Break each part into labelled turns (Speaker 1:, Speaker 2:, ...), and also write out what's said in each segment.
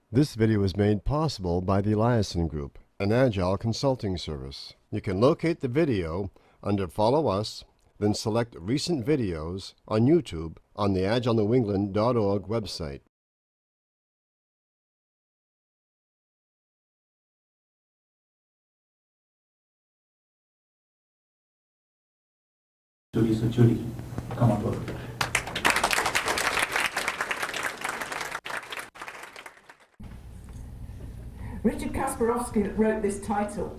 Speaker 1: This video is made possible by the Eliason Group, an Agile consulting service. You can locate the video under Follow Us, then select Recent Videos on YouTube on the agilenewengland.org website.
Speaker 2: Judy, so Judy, come on board.
Speaker 3: Richard Kasparowski wrote this title.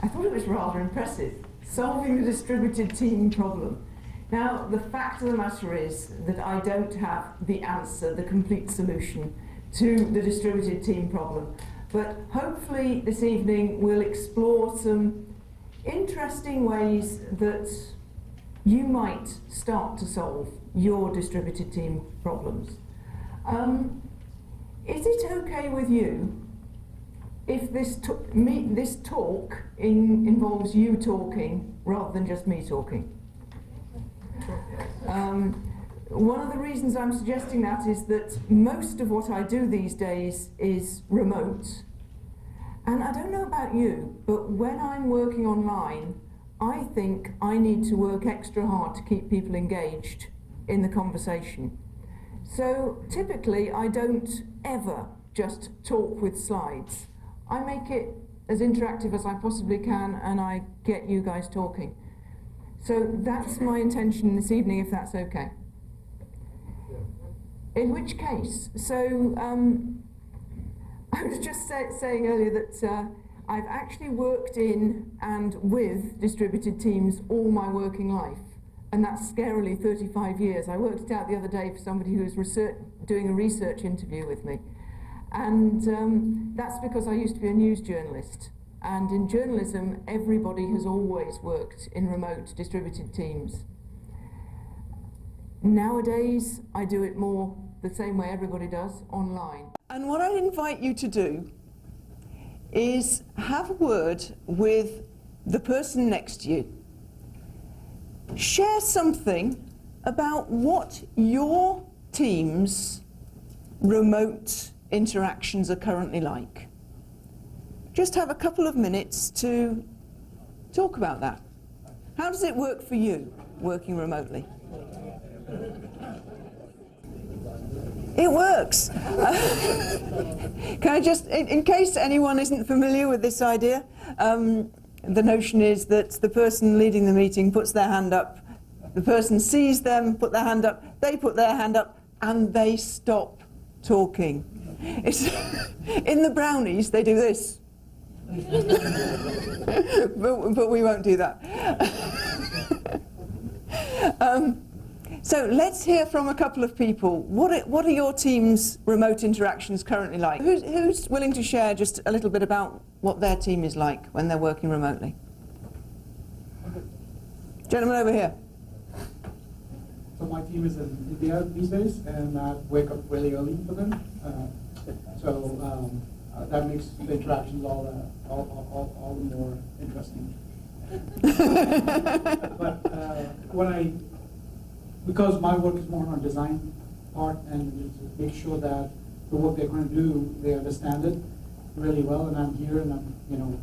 Speaker 3: I thought it was rather impressive, Solving the Distributed Team Problem. Now, the fact of the matter is that I don't have the answer, the complete solution to the distributed team problem, but hopefully this evening we'll explore some interesting ways that you might start to solve your distributed team problems. Is it okay with you if this talk involves you talking rather than just me talking? One of the reasons I'm suggesting that is that most of what I do these days is remote. And I don't know about you, but when I'm working online, I think I need to work extra hard to keep people engaged in the conversation. So typically I don't ever just talk with slides. I make it as interactive as I possibly can, and I get you guys talking. So that's my intention this evening, if that's okay. In which case, so I was just saying earlier that I've actually worked in and with distributed teams all my working life, and that's scarily 35 years. I worked it out the other day for somebody who was doing a research interview with me. And that's because I used to be a news journalist. And in journalism, everybody has always worked in remote distributed teams. Nowadays, I do it more the same way everybody does, online. And what I invite you to do is have a word with the person next to you. Share something about what your team's remote interactions are currently like. Just have a couple of minutes to talk about that. How does it work for you, working remotely? It works. Can I just, in case anyone isn't familiar with this idea, the notion is that the person leading the meeting puts their hand up, the person sees them put their hand up, they put their hand up, and they stop talking. In the brownies, they do this. but we won't do that. So let's hear from a couple of people. What are your team's remote interactions currently like? Who's willing to share just a little bit about what their team is like when they're working remotely? Gentleman over here.
Speaker 4: So my team is in India these days, and I wake up really early for them. That makes the interactions all the more interesting. But because my work is more on design part and just make sure that the work they're going to do, they understand it really well, and I'm here, and I'm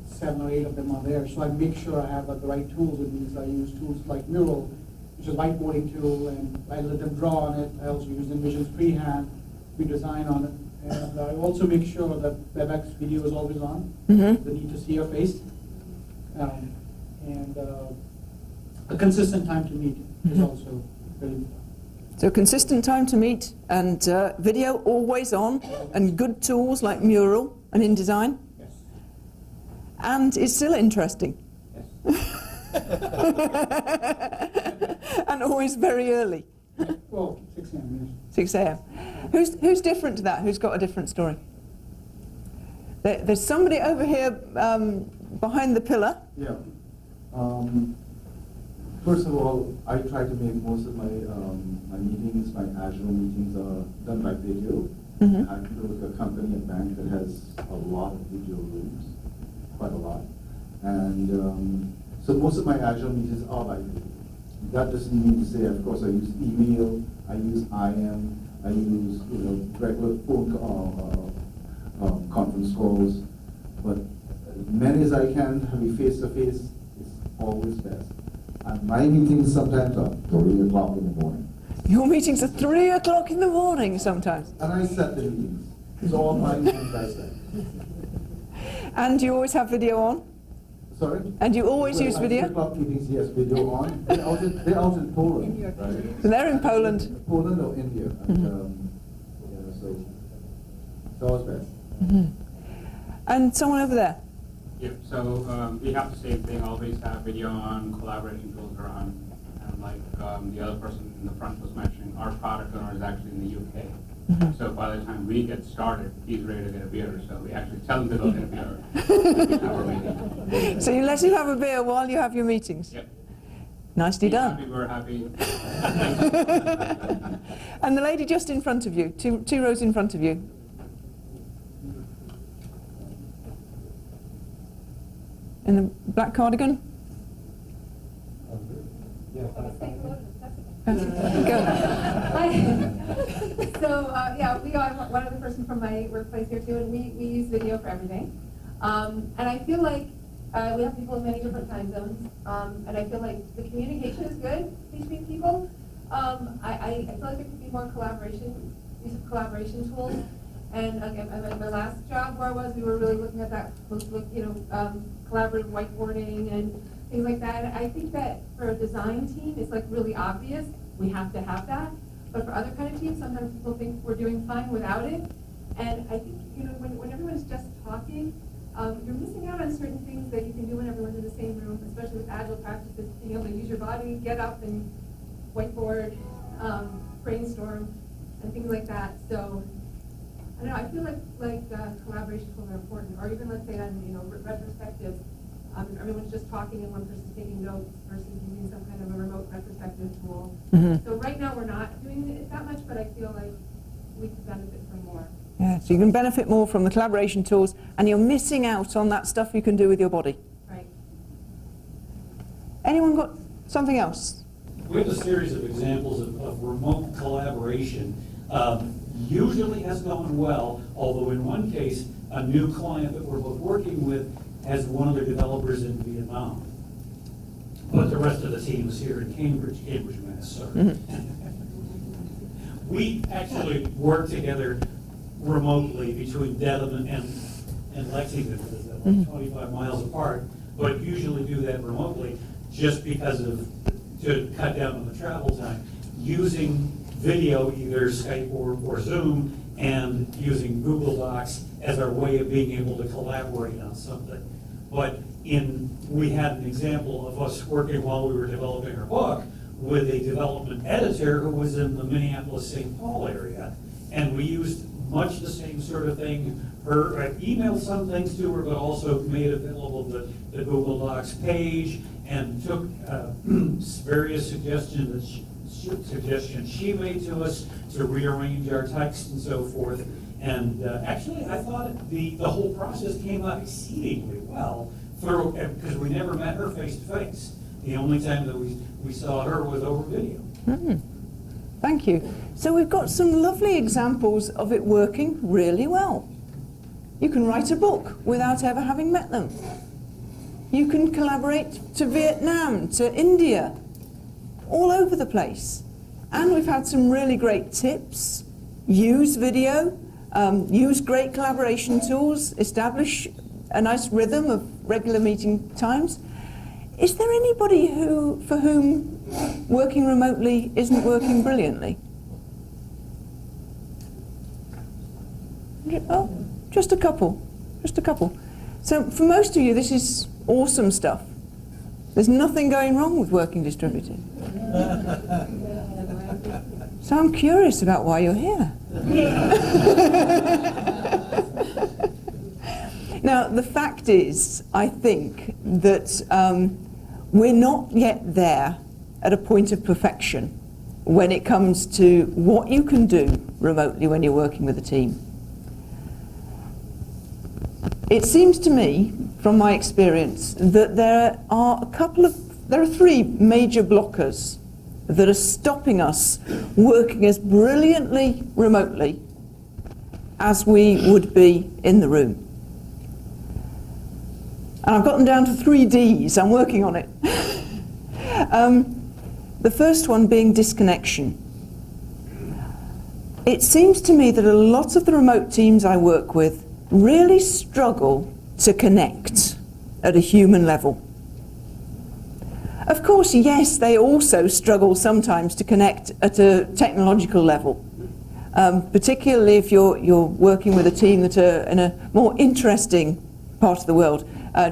Speaker 4: 7 or 8 of them are there, so I make sure I have the right tools with me. So I use tools like Mural, which is a whiteboarding tool, and I let them draw on it. I also use Envision's freehand, we design on it. And I also make sure that WebEx video is always on, the need to see your face. And a consistent time to meet is also very important.
Speaker 3: So consistent time to meet, and video always on, and good tools like Mural and InDesign.
Speaker 4: Yes.
Speaker 3: And it's still interesting.
Speaker 4: Yes.
Speaker 3: And always very early.
Speaker 4: Well, 6 a.m.
Speaker 3: 6 a.m. Who's different to that? Who's got a different story? There's somebody over here behind the pillar.
Speaker 5: Yeah. First of all, I try to make most of my my meetings, my Agile meetings are done by video. I work with a company, a bank that has a lot of video rooms, quite a lot. And so most of my Agile meetings are by video. That doesn't mean to say, of course, I use email, I use IM, I use regular phone conference calls, but as many as I can, having face-to-face is always best. And my meetings sometimes are 3 o'clock in the morning.
Speaker 6: Your meetings are 3 o'clock in the morning sometimes.
Speaker 5: And I set the meetings. It's all my meetings I set.
Speaker 6: And you always have video on?
Speaker 5: Sorry?
Speaker 6: And you always use video?
Speaker 5: 3 o'clock meetings, yes, video on. They're out in Poland, right?
Speaker 6: So they're in Poland.
Speaker 5: Poland or India. And, so it's always best.
Speaker 6: And someone over there.
Speaker 7: Yeah, so we have the same thing, always have video on, collaboration tools are on, and like the other person in the front was mentioning, our product owner is actually in the UK. So by the time we get started, he's ready to get a beer, so we actually tell him to go get a beer. We have our meeting.
Speaker 6: So you let him have a beer while you have your meetings?
Speaker 7: Yep.
Speaker 6: Nicely
Speaker 7: He's
Speaker 6: done.
Speaker 7: happy, we're happy.
Speaker 6: And the lady just in front of you, two rows in front of you. In the black cardigan? Go.
Speaker 8: Hi. So, yeah, we are one other person from my workplace here too, and we use video for everything. And I feel like we have people in many different time zones, and I feel like the communication is good between people. I feel like there could be more use of collaboration tools. And again, at my last job where I was, we were really looking at that, collaborative whiteboarding and things like that. And I think that for a design team, it's like really obvious we have to have that. But for other kind of teams, sometimes people think we're doing fine without it. And I think when everyone's just talking, you're missing out on certain things that you can do when everyone's in the same room, especially with Agile practices, being able to use your body, get up and whiteboard, brainstorm, and things like that. So I don't know, I feel like collaboration tools are important, or even let's say on retrospectives, everyone's just talking and one person's taking notes versus using some kind of a remote retrospective tool. So right now we're not doing it that much, but I feel like we could benefit from more.
Speaker 6: Yeah, so you can benefit more from the collaboration tools, and you're missing out on that stuff you can do with your body.
Speaker 8: Right.
Speaker 6: Anyone got something else?
Speaker 2: We have a series of examples of remote collaboration. Usually has gone well, although in one case, a new client that we're both working with has one of their developers in Vietnam. But the rest of the team is here in Cambridge, Mass. Sorry. We actually work together remotely between Dedham and Lexington, because they're like 25 miles apart, but usually do that remotely just because to cut down on the travel time, using video, either Skype or Zoom, and using Google Docs as our way of being able to collaborate on something. But we had an example of us working while we were developing our book with a development editor who was in the Minneapolis-St. Paul area, and we used much the same sort of thing. I emailed some things to her, but also made available the Google Docs page, and took various suggestions she made to us to rearrange our text and so forth. And actually, I thought the whole process came out exceedingly well, because we never met her face to face. The only time that we saw her was over video.
Speaker 6: Thank you. So we've got some lovely examples of it working really well. You can write a book without ever having met them. You can collaborate to Vietnam, to India, all over the place. And we've had some really great tips. Use video, use great collaboration tools, establish a nice rhythm of regular meeting times. Is there anybody for whom working remotely isn't working brilliantly? Oh, just a couple. So for most of you, this is awesome stuff. There's nothing going wrong with working distributed. So I'm curious about why you're here. Now, the fact is, I think that we're not yet there at a point of perfection when it comes to what you can do remotely when you're working with a team. It seems to me, from my experience, that there are three major blockers that are stopping us working as brilliantly remotely as we would be in the room. And I've got them down to 3 Ds. I'm working on it. The first one being disconnection. It seems to me that a lot of the remote teams I work with really struggle to connect at a human level. Of course, yes, they also struggle sometimes to connect at a technological level, particularly if you're working with a team that are in a more interesting part of the world.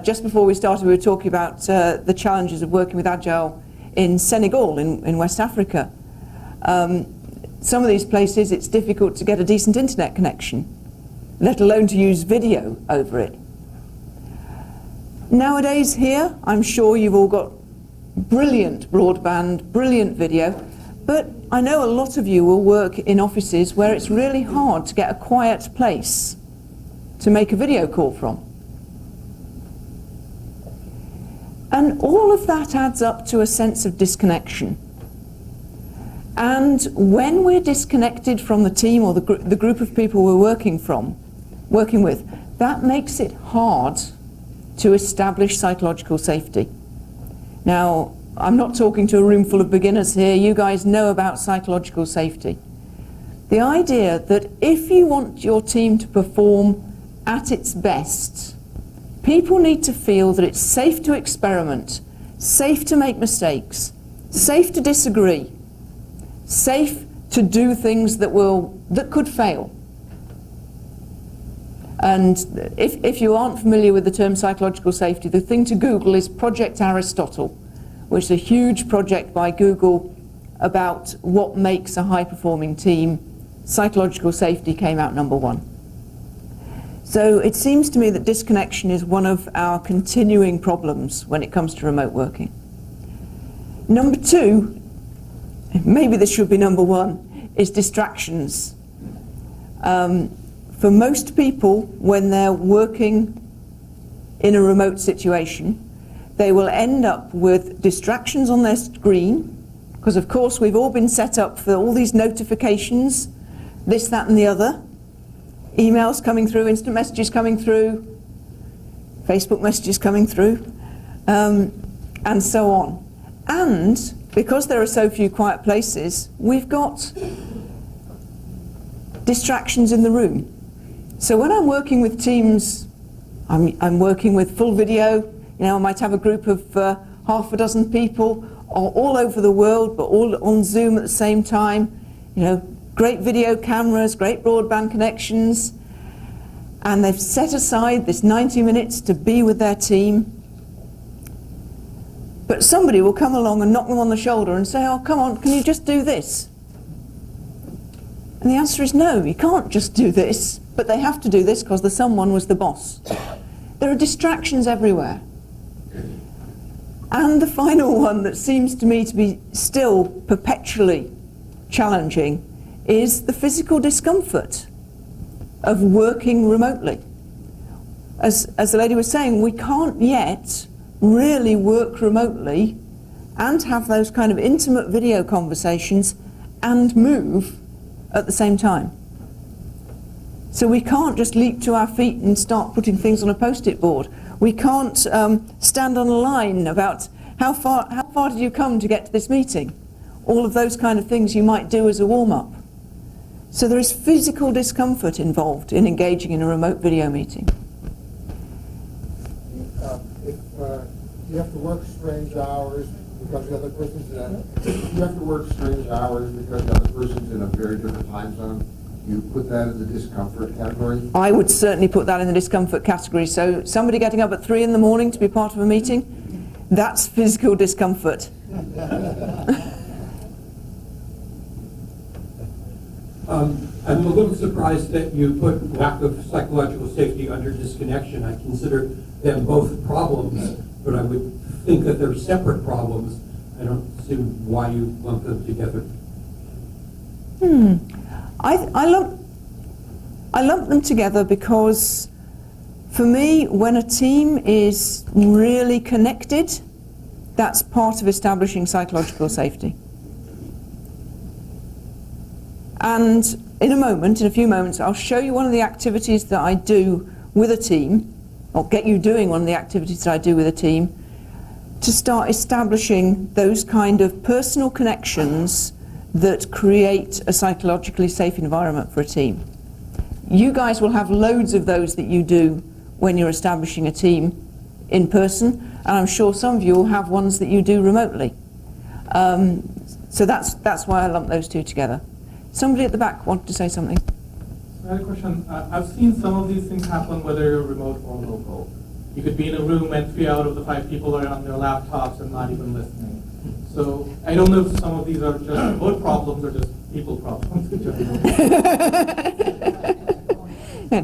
Speaker 6: Just before we started, we were talking about the challenges of working with Agile in Senegal, in West Africa. Some of these places, it's difficult to get a decent internet connection, let alone to use video over it. Nowadays here, I'm sure you've all got brilliant broadband, brilliant video, but I know a lot of you will work in offices where it's really hard to get a quiet place to make a video call from. And all of that adds up to a sense of disconnection. And when we're disconnected from the team or the group of people we're working with, that makes it hard to establish psychological safety. Now, I'm not talking to a room full of beginners here. You guys know about psychological safety. The idea that if you want your team to perform at its best, people need to feel that it's safe to experiment, safe to make mistakes, safe to disagree, safe to do things that could fail. And if you aren't familiar with the term psychological safety, the thing to Google is Project Aristotle, which is a huge project by Google about what makes a high-performing team. Psychological safety came out number 1. So it seems to me that disconnection is one of our continuing problems when it comes to remote working. Number 2, maybe this should be number 1, is distractions. For most people, when they're working in a remote situation, they will end up with distractions on their screen, because of course we've all been set up for all these notifications, this, that and the other, emails coming through, instant messages coming through, Facebook messages coming through, and so on. And because there are so few quiet places, we've got distractions in the room. So when I'm working with teams, I'm working with full video. I might have a group of half a dozen people all over the world, but all on Zoom at the same time. Great video cameras, great broadband connections, and they've set aside this 90 minutes to be with their team. But somebody will come along and knock them on the shoulder and say, "Oh, come on, can you just do this?" And the answer is no, you can't just do this, but they have to do this because the someone was the boss. There are distractions everywhere. And the final one that seems to me to be still perpetually challenging is the physical discomfort of working remotely. As the lady was saying, we can't yet really work remotely and have those kind of intimate video conversations and move at the same time. So we can't just leap to our feet and start putting things on a post-it board. We can't stand on a line about how far did you come to get to this meeting? All of those kind of things you might do as a warm-up. So there is physical discomfort involved in engaging in a remote video meeting.
Speaker 9: If you have to work strange hours because the other person's you have to work strange hours because the other person's in a very different time zone, you put that in the discomfort category?
Speaker 6: I would certainly put that in the discomfort category. So somebody getting up at 3 in the morning to be part of a meeting, that's physical discomfort.
Speaker 2: I'm a little surprised that you put lack of psychological safety under disconnection. I consider them both problems, but I would think that they're separate problems. I don't see why you lump them together.
Speaker 6: I lump them together because, for me, when a team is really connected, that's part of establishing psychological safety. And in a few moments, I'll show you one of the activities that I do with a team or get you doing one of the activities that I do with a team, to start establishing those kind of personal connections that create a psychologically safe environment for a team. You guys will have loads of those that you do when you're establishing a team in person, and I'm sure some of you will have ones that you do remotely. So that's why I lump those two together. Somebody at the back wanted to say something.
Speaker 10: I had a question. I've seen some of these things happen whether you're remote or local. You could be in a room and 3 out of the 5 people are on their laptops and not even listening. So I don't know if some of these are just remote problems or just people problems.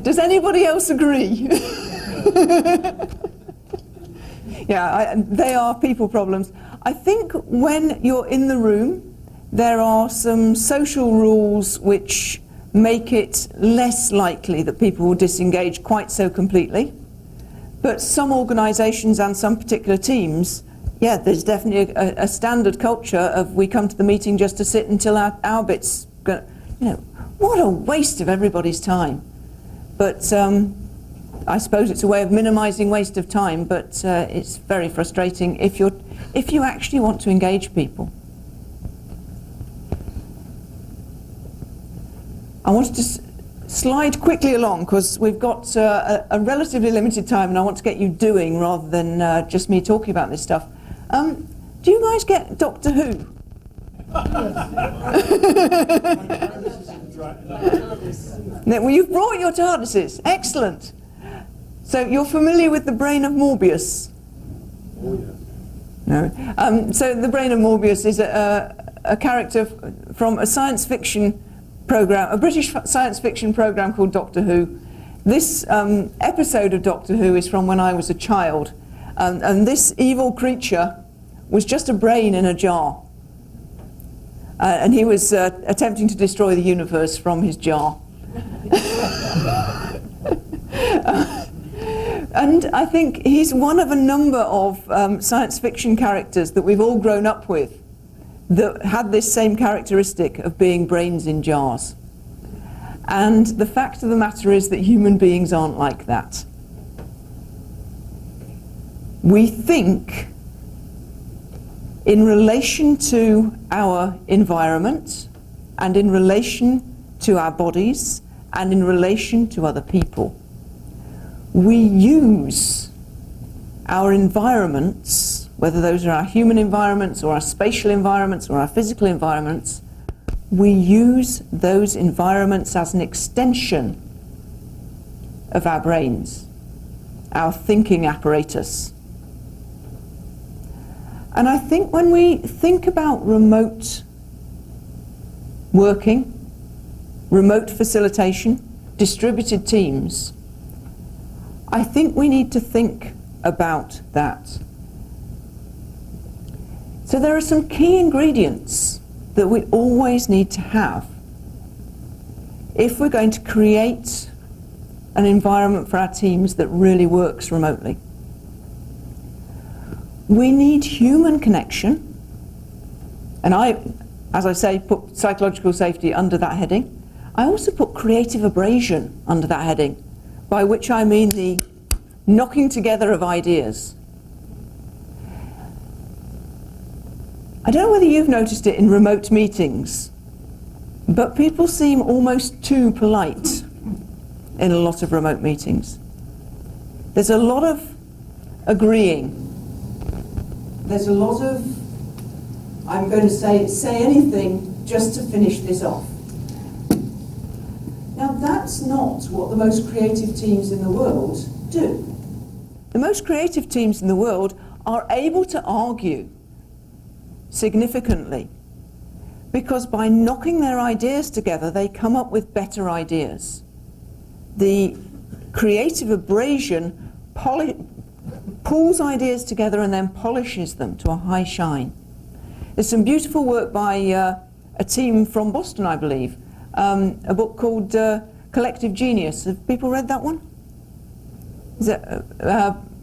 Speaker 6: Does anybody else agree? Yeah, they are people problems. I think when you're in the room, there are some social rules which make it less likely that people will disengage quite so completely. But some organisations and some particular teams, yeah, there's definitely a standard culture of we come to the meeting just to sit until our bit's going. You know, what a waste of everybody's time. But I suppose it's a way of minimising waste of time, but it's very frustrating if you actually want to engage people. I wanted to slide quickly along because we've got a relatively limited time and I want to get you doing rather than just me talking about this stuff. Do you guys get Doctor Who? Well, you've brought your TARDISes. Excellent. So you're familiar with the brain of Morbius?
Speaker 9: Oh, yes.
Speaker 6: No. So the brain of Morbius is a character from a science fiction program, a British science fiction program called Doctor Who. This episode of Doctor Who is from when I was a child, and this evil creature was just a brain in a jar, and he was attempting to destroy the universe from his jar. And I think he's one of a number of science fiction characters that we've all grown up with that had this same characteristic of being brains in jars. And the fact of the matter is that human beings aren't like that. We think in relation to our environment and in relation to our bodies and in relation to other people. We use our environments, whether those are our human environments or our spatial environments or our physical environments, we use those environments as an extension of our brains, our thinking apparatus. And I think when we think about remote working, remote facilitation, distributed teams, I think we need to think about that. So there are some key ingredients that we always need to have if we're going to create an environment for our teams that really works remotely. We need human connection, and I, as I say, put psychological safety under that heading. I also put creative abrasion under that heading, by which I mean the knocking together of ideas. I don't know whether you've noticed it in remote meetings, but people seem almost too polite in a lot of remote meetings. There's a lot of agreeing. There's a lot of, I'm going to say anything just to finish this off. Now that's not what the most creative teams in the world do. The most creative teams in the world are able to argue significantly, because by knocking their ideas together they come up with better ideas. The creative abrasion pulls ideas together and then polishes them to a high shine. There's some beautiful work by a team from Boston, I believe, a book called Collective Genius. Have people read that one? Is it,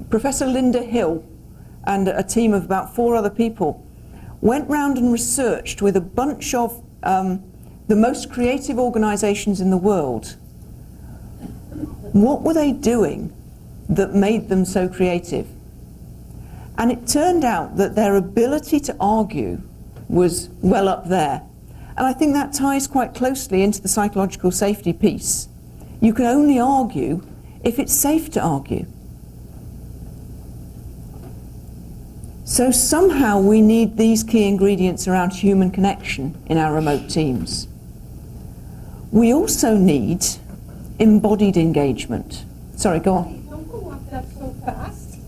Speaker 6: Professor Linda Hill and a team of about 4 other people went round and researched with a bunch of the most creative organisations in the world. What were they doing that made them so creative. And it turned out that their ability to argue was well up there. And I think that ties quite closely into the psychological safety piece. You can only argue if it's safe to argue. So somehow we need these key ingredients around human connection in our remote teams. We also need embodied engagement. Sorry, go on.
Speaker 11: Don't go up that so fast.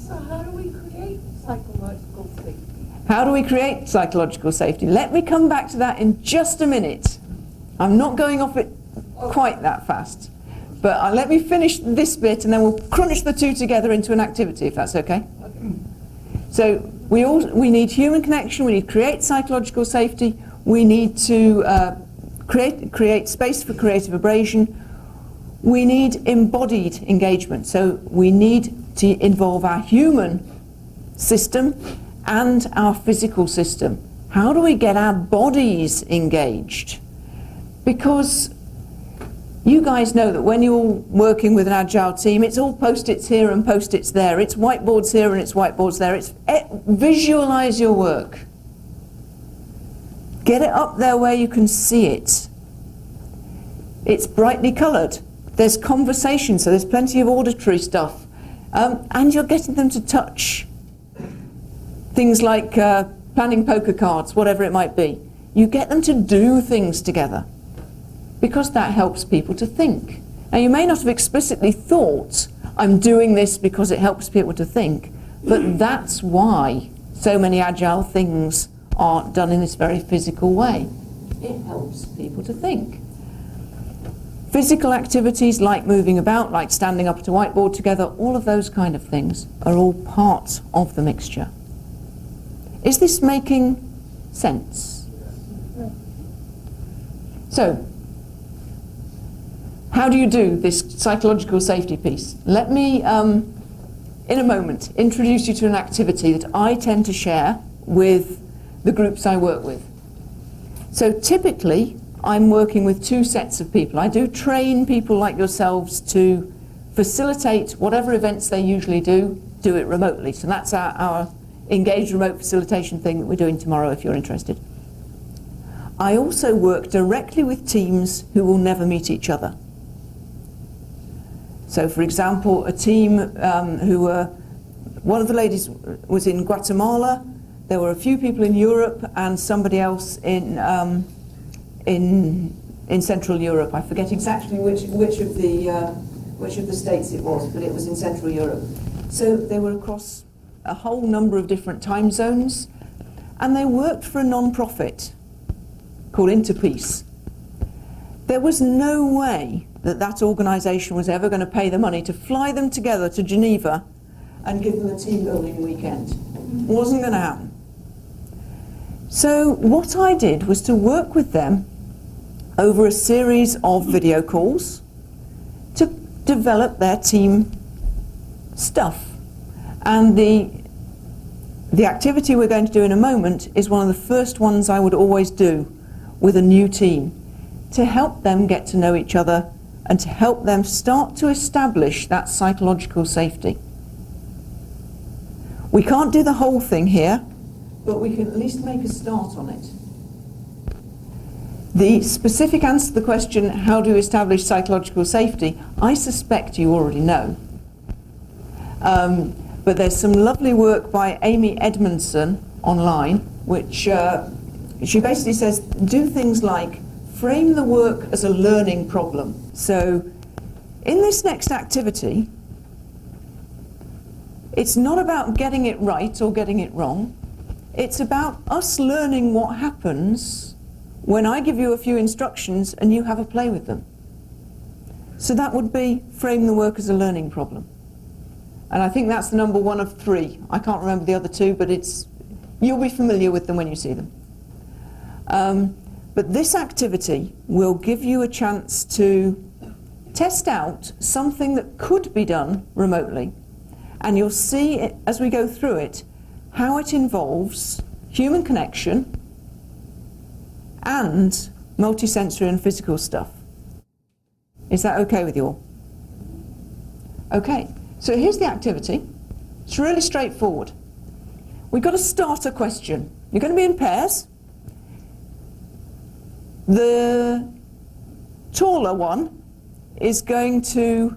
Speaker 11: So how do we create psychological safety?
Speaker 6: How do we create psychological safety? Let me come back to that in just a minute. I'm not going off it quite that fast. But let me finish this bit and then we'll crunch the two together into an activity, if that's okay. So we need human connection, we need to create psychological safety, we need to create space for creative abrasion, we need embodied engagement. So we need to involve our human system and our physical system. How do we get our bodies engaged? Because you guys know that when you're working with an Agile team, it's all post-its here and post-its there. It's whiteboards here and it's whiteboards there. Visualize your work. Get it up there where you can see it. It's brightly coloured. There's conversation, so there's plenty of auditory stuff. And you're getting them to touch things like planning poker cards, whatever it might be. You get them to do things together, because that helps people to think. Now, you may not have explicitly thought, I'm doing this because it helps people to think, but that's why so many Agile things are done in this very physical way. It helps people to think. Physical activities like moving about, like standing up at a whiteboard together, all of those kind of things are all part of the mixture. Is this making sense? So, how do you do this psychological safety piece? Let me, in a moment, introduce you to an activity that I tend to share with the groups I work with. So typically, I'm working with two sets of people. I do train people like yourselves to facilitate whatever events they usually do it remotely. So that's our engaged remote facilitation thing that we're doing tomorrow, if you're interested. I also work directly with teams who will never meet each other. So, for example, a team one of the ladies was in Guatemala, there were a few people in Europe, and somebody else in Central Europe. I forget exactly which of the states it was, but it was in Central Europe. So they were across a whole number of different time zones, and they worked for a non-profit called Interpeace. There was no way that organisation was ever going to pay the money to fly them together to Geneva and give them a team building weekend. It wasn't going to happen. So what I did was to work with them over a series of video calls to develop their team stuff. And the activity we're going to do in a moment is one of the first ones I would always do with a new team, to help them get to know each other and to help them start to establish that psychological safety. We can't do the whole thing here, but we can at least make a start on it. The specific answer to the question, how do you establish psychological safety, I suspect you already know. But there's some lovely work by Amy Edmondson online, which she basically says, do things like frame the work as a learning problem. So in this next activity, it's not about getting it right or getting it wrong. It's about us learning what happens when I give you a few instructions and you have a play with them. So that would be frame the work as a learning problem. And I think that's the number one of 3. I can't remember the other 2, but you'll be familiar with them when you see them. But this activity will give you a chance to test out something that could be done remotely. And you'll see, as we go through it, how it involves human connection and multisensory and physical stuff. Is that okay with you all? Okay, so here's the activity. It's really straightforward. We've got a starter question. You're going to be in pairs. The taller one is going to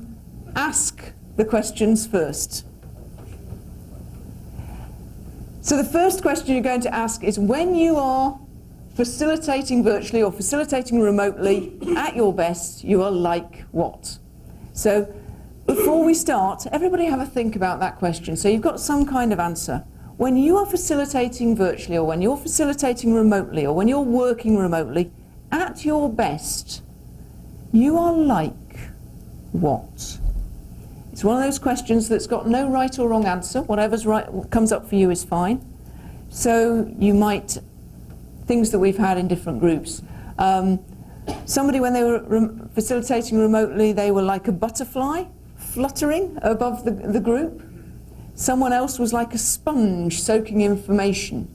Speaker 6: ask the questions first. So the first question you're going to ask is, when you are facilitating virtually or facilitating remotely at your best, you are like what? So before we start, everybody have a think about that question. So you've got some kind of answer. When you are facilitating virtually, or when you're facilitating remotely, or when you're working remotely, at your best, you are like what? It's one of those questions that's got no right or wrong answer. Whatever's right, what comes up for you is fine. So you might, things that we've had in different groups. Somebody, when they were facilitating remotely, they were like a butterfly fluttering above the group. Someone else was like a sponge soaking information.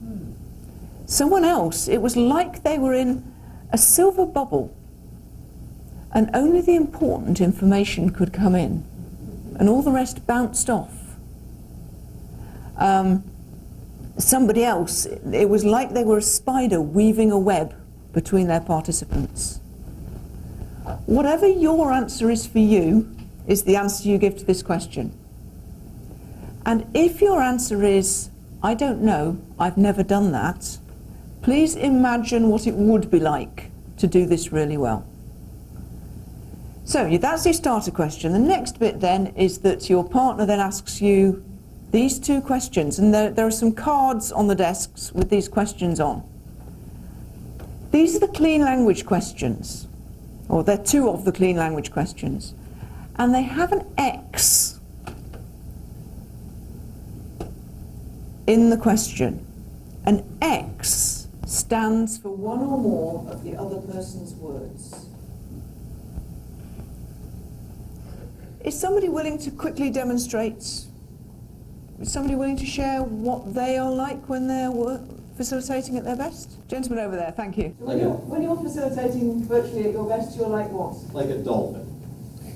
Speaker 6: Someone else, it was like they were in a silver bubble and only the important information could come in and all the rest bounced off. Somebody else, it was like they were a spider weaving a web between their participants. Whatever your answer is for you is the answer you give to this question. And if your answer is, I don't know, I've never done that, please imagine what it would be like to do this really well. So that's your starter question. The next bit then is that your partner then asks you these two questions, and there are some cards on the desks with these questions on. These are the clean language questions, or they're two of the clean language questions, and they have an X in the question. An X stands for one or more of the other person's words. Is somebody willing to quickly demonstrate? Is somebody willing to share what they are like when they're facilitating at their best? Gentleman over there, thank you. When you're facilitating virtually at your best, you're like what?
Speaker 12: Like a dolphin.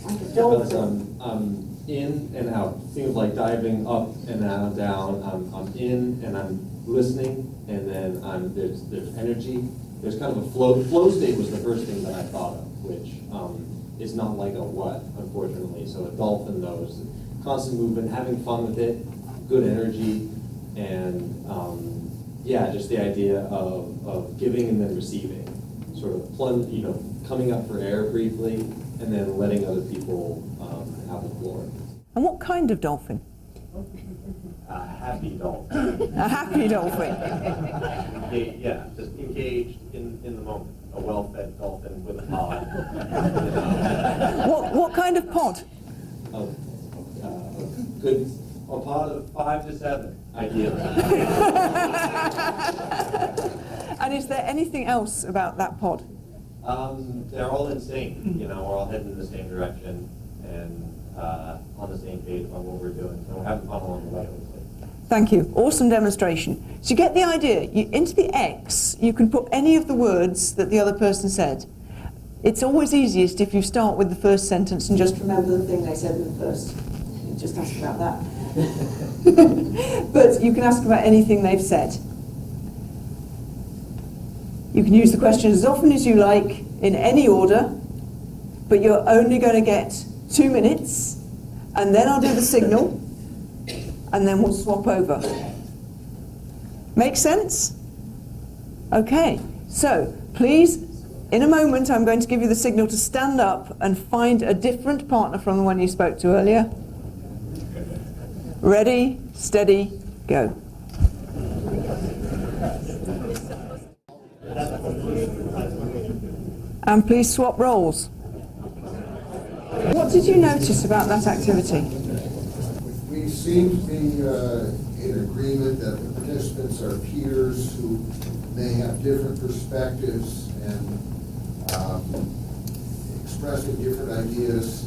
Speaker 6: Like a dolphin.
Speaker 12: Because I'm in and out. Seems like diving up and out, down. I'm in and I'm listening, and then there's energy. There's kind of a flow. Flow state was the first thing that I thought of, which is not like a what, unfortunately. So a dolphin knows constant movement, having fun with it, good energy, and yeah, just the idea of giving and then receiving, sort of coming up for air briefly, and then letting other people have the floor.
Speaker 6: And what kind of dolphin?
Speaker 12: A happy dolphin.
Speaker 6: A happy dolphin.
Speaker 12: Yeah, just engaged in the moment. A well-fed dolphin with a pod.
Speaker 6: What kind of pod?
Speaker 12: A pod of 5 to 7, ideally.
Speaker 6: And is there anything else about that pod?
Speaker 12: They're all in sync. We're all heading in the same direction and on the same page on what we're doing. So we're having fun along the way, hopefully.
Speaker 6: Thank you. Awesome demonstration. So you get the idea. Into the X, you can put any of the words that the other person said. It's always easiest if you start with the first sentence and just remember the thing they said in the first. You just ask about that. But you can ask about anything they've said. You can use the question as often as you like, in any order, but you're only going to get 2 minutes, and then I'll do the signal, and then we'll swap over. Make sense? Okay, so please, in a moment, I'm going to give you the signal to stand up and find a different partner from the one you spoke to earlier. Ready, steady, go. And please swap roles. What did you notice about that activity?
Speaker 9: We seem to be in agreement that the participants are peers who may have different perspectives and expressing different ideas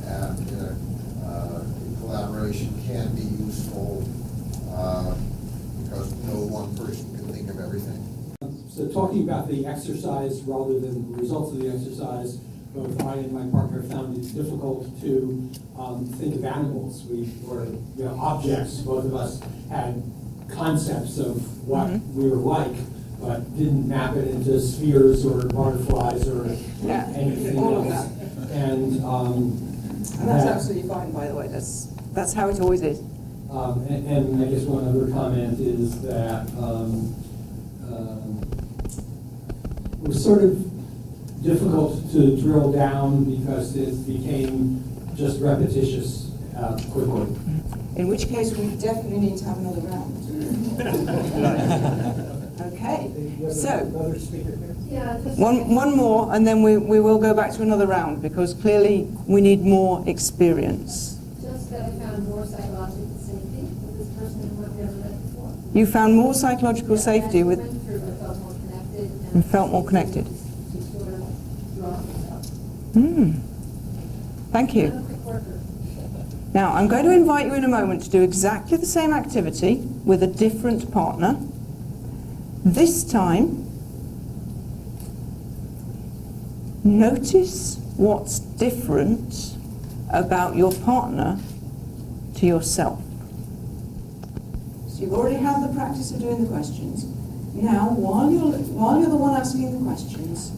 Speaker 9: in collaboration can be useful because no one person can think of everything.
Speaker 13: So talking about the exercise rather than the results of the exercise, both I and my partner found it difficult to think of animals. We were, objects. Both of us had concepts of what we were like, but didn't map it into spheres or butterflies or anything else. And
Speaker 6: that's absolutely fine, by the way. That's how it always is.
Speaker 13: And I guess one other comment is that it was sort of difficult to drill down because it became just repetitious quickly.
Speaker 6: In which case, we definitely need to have another round. Okay, so one more, and then we will go back to another round because clearly we need more experience.
Speaker 8: Just that I found more psychological safety with this person than what we ever met before.
Speaker 6: You found more psychological safety with.
Speaker 8: Went through, I felt more connected.
Speaker 6: And felt more connected.
Speaker 8: To sort of draw myself.
Speaker 6: Thank you.
Speaker 8: I'm a quick worker.
Speaker 6: Now, I'm going to invite you in a moment to do exactly the same activity with a different partner. This time, notice what's different about your partner to yourself. So you've already had the practice of doing the questions. Now, while you're the one asking the questions,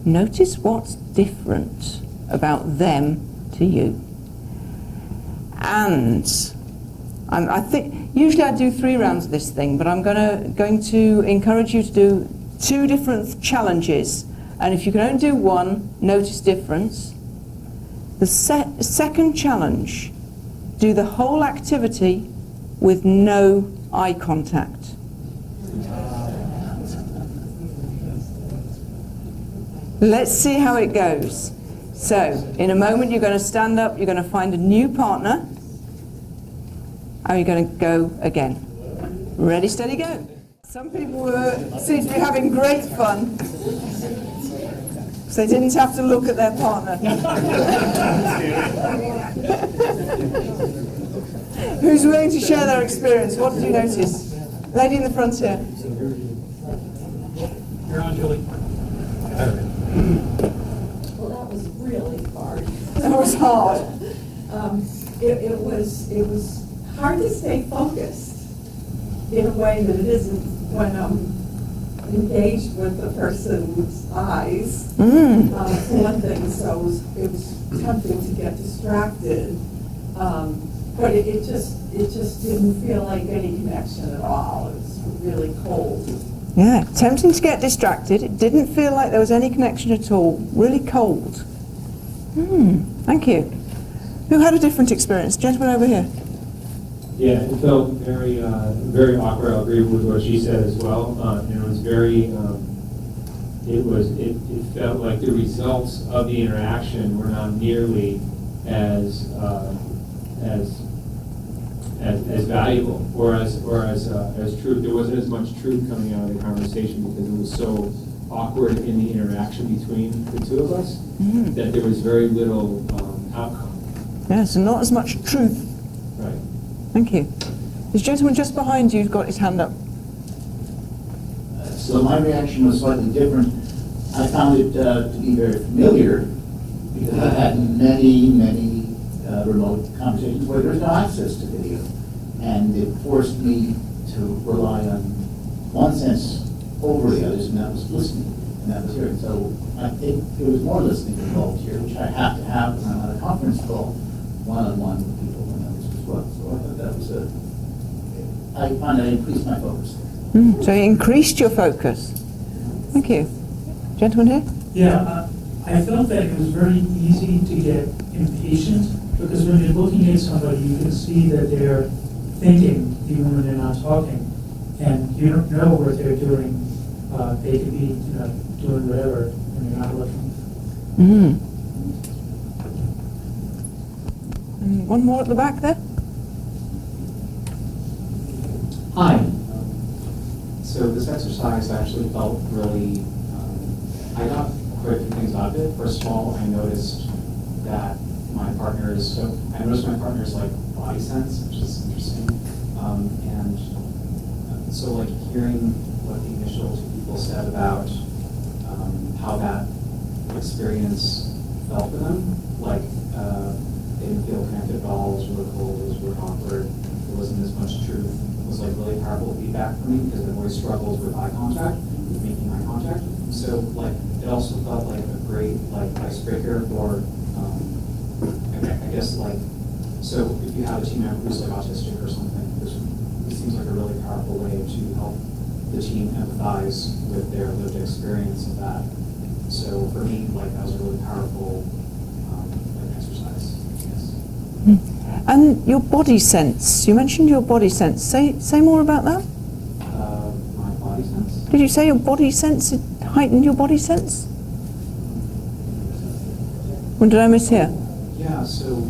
Speaker 6: notice what's different about them to you. And I think usually I do 3 rounds of this thing, but I'm going to encourage you to do 2 different challenges. And if you can only do one, notice difference. The second challenge, do the whole activity with no eye contact. Let's see how it goes. So, in a moment you're going to stand up, you're going to find a new partner, and you're going to go again. Ready, steady, go. Some people seem to be having great fun, so they didn't have to look at their partner. Who's willing to share their experience? What did you notice? Lady in the front here.
Speaker 2: You're on, Julie.
Speaker 11: Well, that was really hard.
Speaker 6: That was hard.
Speaker 11: It was hard to stay focused in a way that it isn't when I'm engaged with the person's eyes. For one thing, so it was tempting to get distracted. But it just didn't feel like any connection at all. It was really cold.
Speaker 6: Yeah, tempting to get distracted. It didn't feel like there was any connection at all. Really cold. Thank you. Who had a different experience? Gentleman over here.
Speaker 14: Yeah, it felt very, very awkward. I'll agree with what she said as well. And it was very, it felt like the results of the interaction were not nearly as valuable or as truth. There wasn't as much truth coming out of the conversation because it was so awkward in the interaction between the two of us that there was very little outcome.
Speaker 6: Yeah, so not as much truth.
Speaker 14: Right.
Speaker 6: Thank you. This gentleman just behind you has got his hand up.
Speaker 15: So my reaction was slightly different. I found it to be very familiar because I've had many remote conversations where there's no access to video. And it forced me to rely on one sense over the others, and that was listening, and that was hearing. So I think there was more listening involved here, which I have to have when I'm on a conference call, one-on-one with people and others as well. So I thought that was I found I increased my focus there.
Speaker 6: So you increased your focus. Thank you. Gentleman here?
Speaker 2: Yeah, I felt that it was very easy to get impatient because when you're looking at somebody, you can see that they're thinking even when they're not talking, and you don't know what they're doing. They could be, doing whatever when you're not looking.
Speaker 6: And one more at the back there.
Speaker 16: Hi. So this exercise actually felt really, I got quite a few things out of it. First of all, I noticed that my partner's like body sense, which is interesting. And so like hearing what the initial 2 people said about how that experience felt for them. Like, they didn't feel connected at all, it was really cold, it was really awkward, there wasn't as much truth. It was like really powerful feedback for me because the voice struggles with eye contact, with making eye contact. So like, it also felt like a great like icebreaker for, I guess like, so if you have a team member who's like autistic or something, this seems like a really powerful way to help the team empathize with their lived experience of that. So for me, like that was a really powerful like exercise, I guess.
Speaker 6: And your body sense, you mentioned your body sense. Say more about that.
Speaker 16: My body sense?
Speaker 6: Did you say your body sense, it heightened your body sense? What did I miss here?
Speaker 16: Yeah, so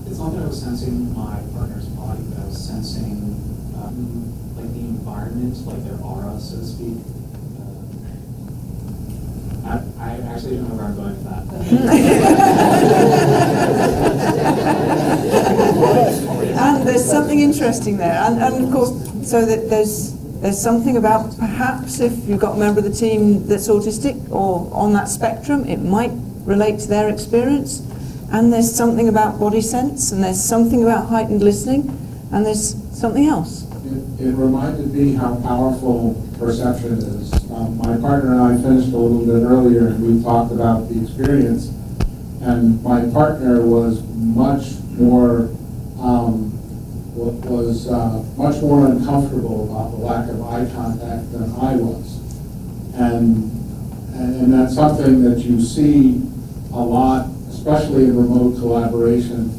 Speaker 16: it's not that I was sensing my partner's body, but I was sensing like the environment, like their aura, so to speak. I actually don't know where I'm going with that.
Speaker 6: And there's something interesting there, and of course, so that there's something about perhaps if you've got a member of the team that's autistic or on that spectrum, it might relate to their experience. And there's something about body sense, and there's something about heightened listening, and there's something else.
Speaker 9: It reminded me how powerful perception is. My partner and I finished a little bit earlier, and we talked about the experience. And my partner was much more much more uncomfortable about the lack of eye contact than I was, and that's something that you see a lot, especially in remote collaboration,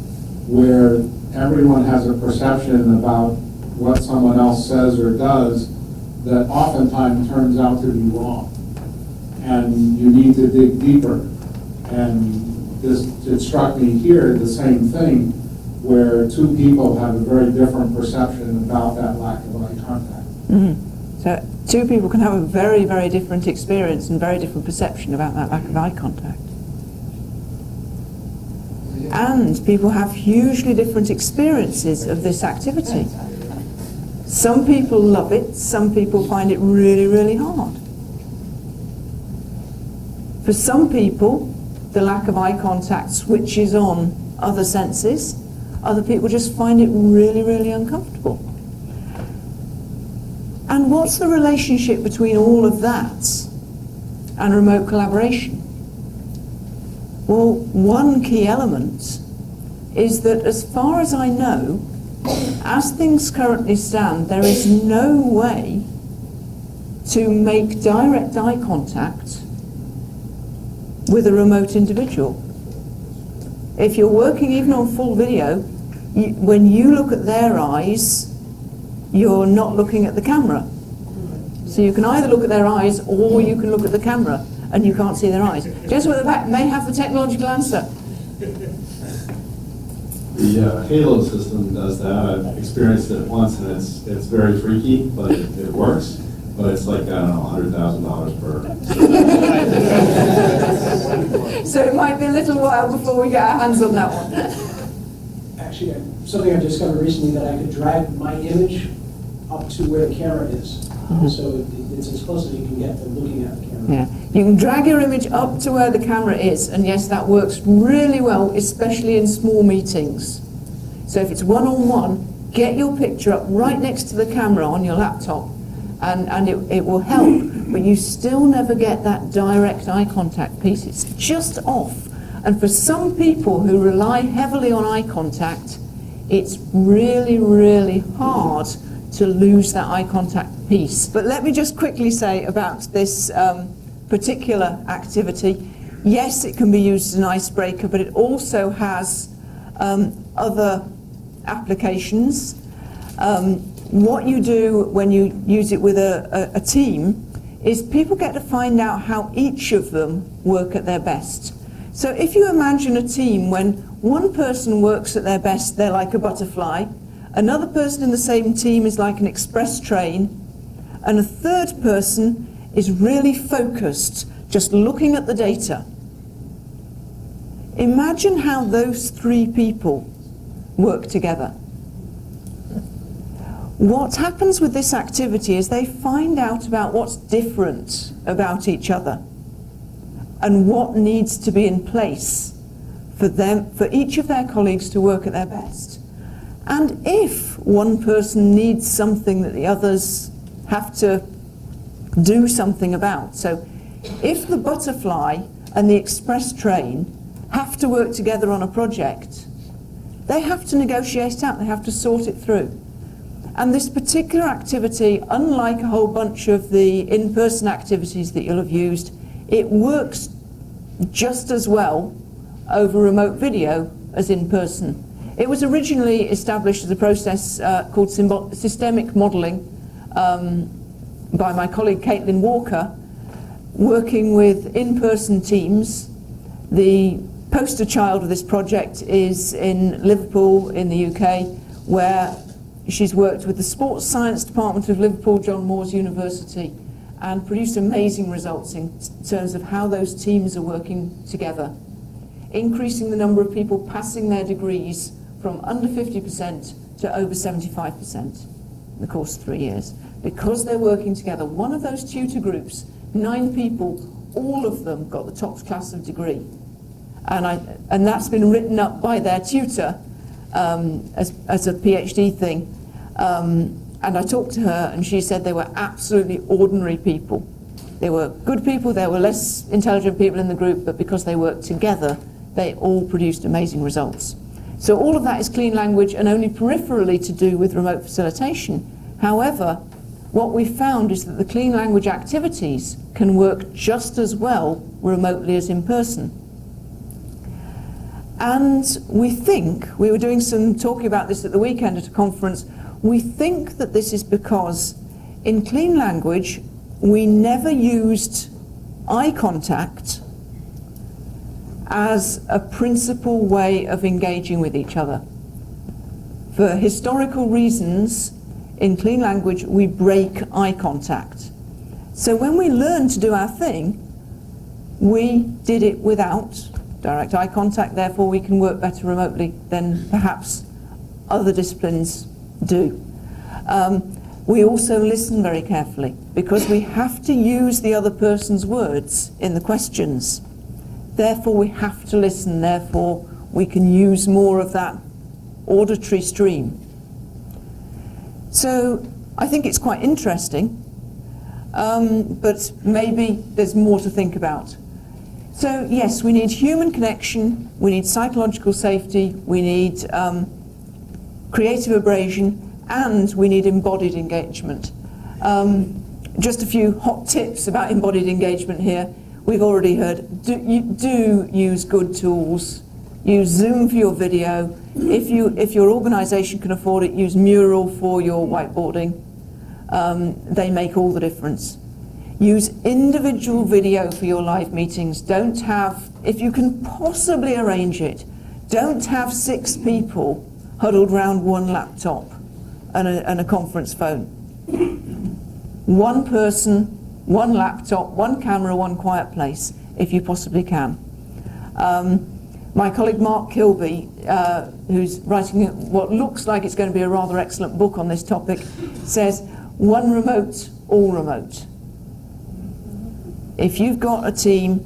Speaker 9: where everyone has a perception about what someone else says or does that oftentimes turns out to be wrong. And you need to dig deeper. And it struck me here, the same thing, where two people have a very different perception about that lack of eye contact.
Speaker 6: Mm-hmm. So two people can have a very, very different experience and very different perception about that lack of eye contact. And people have hugely different experiences of this activity. Some people love it, some people find it really, really hard. For some people, the lack of eye contact switches on other senses. Other people just find it really, really uncomfortable. And what's the relationship between all of that and remote collaboration? Well, one key element is that as far as I know, as things currently stand, there is no way to make direct eye contact with a remote individual. If you're working even on full video, when you look at their eyes, you're not looking at the camera. So you can either look at their eyes or you can look at the camera and you can't see their eyes. Just with the back may have the technological answer.
Speaker 17: The Halo system does that. I've experienced it once, and it's very freaky, but it works. But it's like, I don't know, $100,000 per.
Speaker 6: So it might be a little while before we get our hands on that one.
Speaker 13: Actually, something I discovered recently, that I could drag my image up to where the camera is. So it's as close as you can get to looking at the camera.
Speaker 6: Yeah, you can drag your image up to where the camera is, and yes, that works really well, especially in small meetings. So if it's one-on-one, get your picture up right next to the camera on your laptop, and it will help, but you still never get that direct eye contact piece. It's just off. And for some people who rely heavily on eye contact, it's really, really hard to lose that eye contact piece. But let me just quickly say about this particular activity. Yes, it can be used as an icebreaker, but it also has other applications. What you do when you use it with a team is people get to find out how each of them work at their best. So if you imagine a team when one person works at their best, they're like a butterfly, another person in the same team is like an express train, and a third person is really focused, just looking at the data. Imagine how those three people work together. What happens with this activity is they find out about what's different about each other and what needs to be in place for each of their colleagues to work at their best. And if one person needs something that the others have to do something about, so if the butterfly and the express train have to work together on a project, they have to negotiate it out, they have to sort it through. And this particular activity, unlike a whole bunch of the in-person activities that you'll have used, it works just as well over remote video as in person. It was originally established as a process called systemic modelling by my colleague Caitlin Walker, working with in-person teams. The poster child of this project is in Liverpool in the UK, where she's worked with the Sports Science Department of Liverpool John Moores University and produced amazing results in terms of how those teams are working together, increasing the number of people passing their degrees from under 50% to over 75% in the course of 3 years. Because they're working together, one of those tutor groups, 9 people, all of them got the top class of degree. And that's been written up by their tutor as a PhD thing. And I talked to her and she said they were absolutely ordinary people. They were good people, there were less intelligent people in the group, but because they worked together, they all produced amazing results. So all of that is clean language and only peripherally to do with remote facilitation. However, what we found is that the clean language activities can work just as well remotely as in person. And we think, we were doing some talking about this at the weekend at a conference, we think that this is because in clean language we never used eye contact as a principal way of engaging with each other. For historical reasons, in clean language we break eye contact. So when we learned to do our thing, we did it without direct eye contact, therefore we can work better remotely than perhaps other disciplines do. We also listen very carefully because we have to use the other person's words in the questions. Therefore we have to listen, therefore we can use more of that auditory stream. So I think it's quite interesting, but maybe there's more to think about. So yes, we need human connection, we need psychological safety, we need creative abrasion, and we need embodied engagement. Just a few hot tips about embodied engagement here. We've already heard, do use good tools. Use Zoom for your video. If your organisation can afford it, use Mural for your whiteboarding. They make all the difference. Use individual video for your live meetings. Don't have, if you can possibly arrange it, don't have 6 people huddled around one laptop and a conference phone. One person, one laptop, one camera, one quiet place, if you possibly can. My colleague Mark Kilby, who's writing what looks like it's going to be a rather excellent book on this topic, says, one remote, all remote. If you've got a team,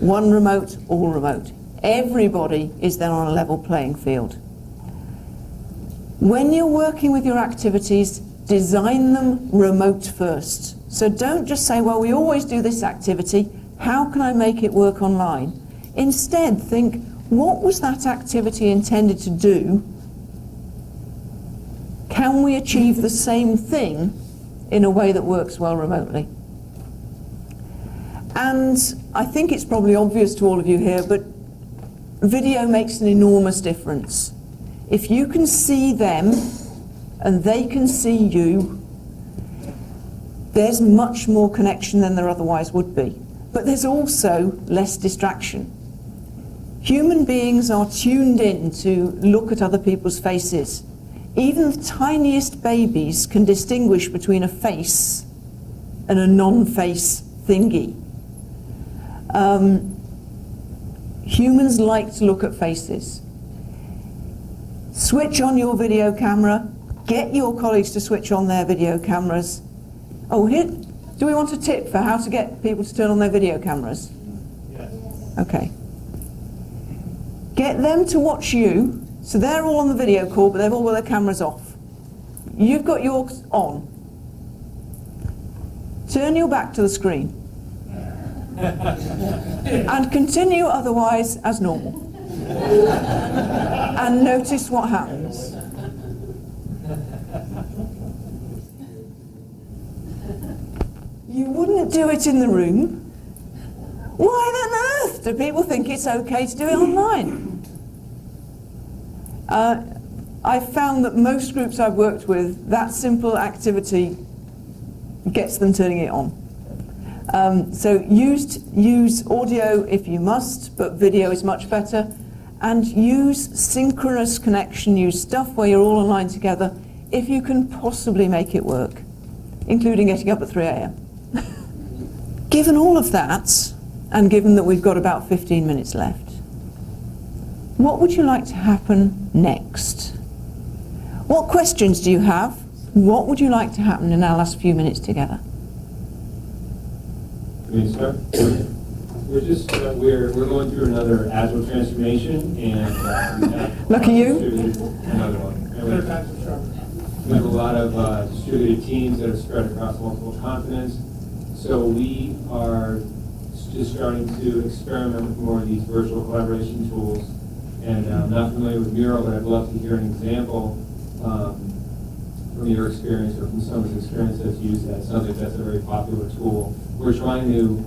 Speaker 6: one remote, all remote. Everybody is then on a level playing field. When you're working with your activities, design them remote first. So don't just say, well, we always do this activity, how can I make it work online? Instead, think, what was that activity intended to do? Can we achieve the same thing in a way that works well remotely? And I think it's probably obvious to all of you here, but video makes an enormous difference. If you can see them and they can see you, there's much more connection than there otherwise would be. But there's also less distraction. Human beings are tuned in to look at other people's faces. Even the tiniest babies can distinguish between a face and a non-face thingy. Humans like to look at faces. Switch on your video camera. Get your colleagues to switch on their video cameras. Oh, here, do we want a tip for how to get people to turn on their video cameras? Yes. Okay. Get them to watch you, so they're all on the video call, but they've all got their cameras off. You've got yours on. Turn your back to the screen. And continue otherwise as normal. And notice what happens. You wouldn't do it in the room. Why on earth do people think it's okay to do it online? I've found that most groups I've worked with, that simple activity gets them turning it on. So use audio if you must, but video is much better. And use synchronous connection, use stuff where you're all online together, if you can possibly make it work, including getting up at 3 a.m. Given all of that, and given that we've got about 15 minutes left, what would you like to happen next? What questions do you have? What would you like to happen in our last few minutes together?
Speaker 14: Can we start? We're just we're going through another Agile transformation, and we have
Speaker 6: Lucky you.
Speaker 14: Another one. And we have a lot of distributed teams that are spread across multiple continents. So we are just starting to experiment with more of these virtual collaboration tools. And I'm not familiar with Mural, but I'd love to hear an example from your experience or from someone's experience that's used that. It sounds like that's a very popular tool. We're trying to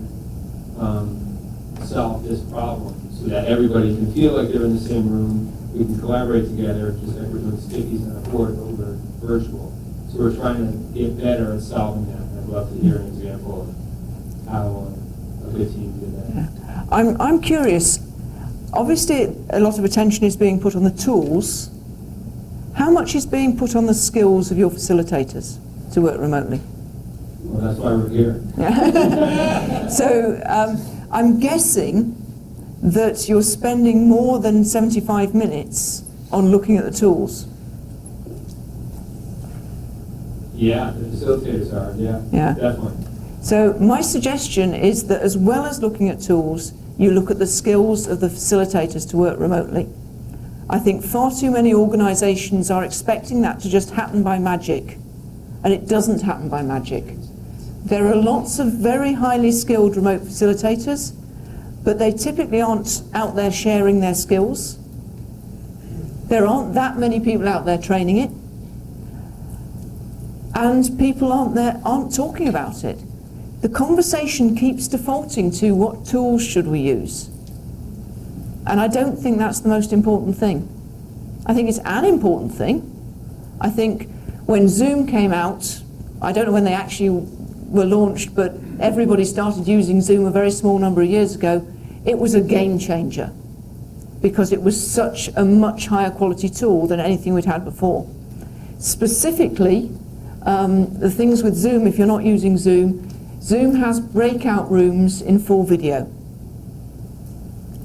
Speaker 14: solve this problem so that everybody can feel like they're in the same room. We can collaborate together, just like we're doing stickies on a board, but we're virtual. So we're trying to get better at solving that. I'd love to hear an example of how a good team did that.
Speaker 6: I'm curious. Obviously, a lot of attention is being put on the tools. How much is being put on the skills of your facilitators to work remotely?
Speaker 14: Well, that's why we're here.
Speaker 6: So I'm guessing that you're spending more than 75 minutes on looking at the tools.
Speaker 14: Yeah, the facilitators are, yeah, definitely.
Speaker 6: So my suggestion is that as well as looking at tools, you look at the skills of the facilitators to work remotely. I think far too many organisations are expecting that to just happen by magic, and it doesn't happen by magic. There are lots of very highly skilled remote facilitators, but they typically aren't out there sharing their skills. There aren't that many people out there training it, and people aren't talking about it. The conversation keeps defaulting to what tools should we use. And I don't think that's the most important thing. I think it's an important thing. I think when Zoom came out, I don't know when they actually were launched, but everybody started using Zoom a very small number of years ago. It was a game changer because it was such a much higher quality tool than anything we'd had before. Specifically, the things with Zoom, if you're not using Zoom, Zoom has breakout rooms in full video.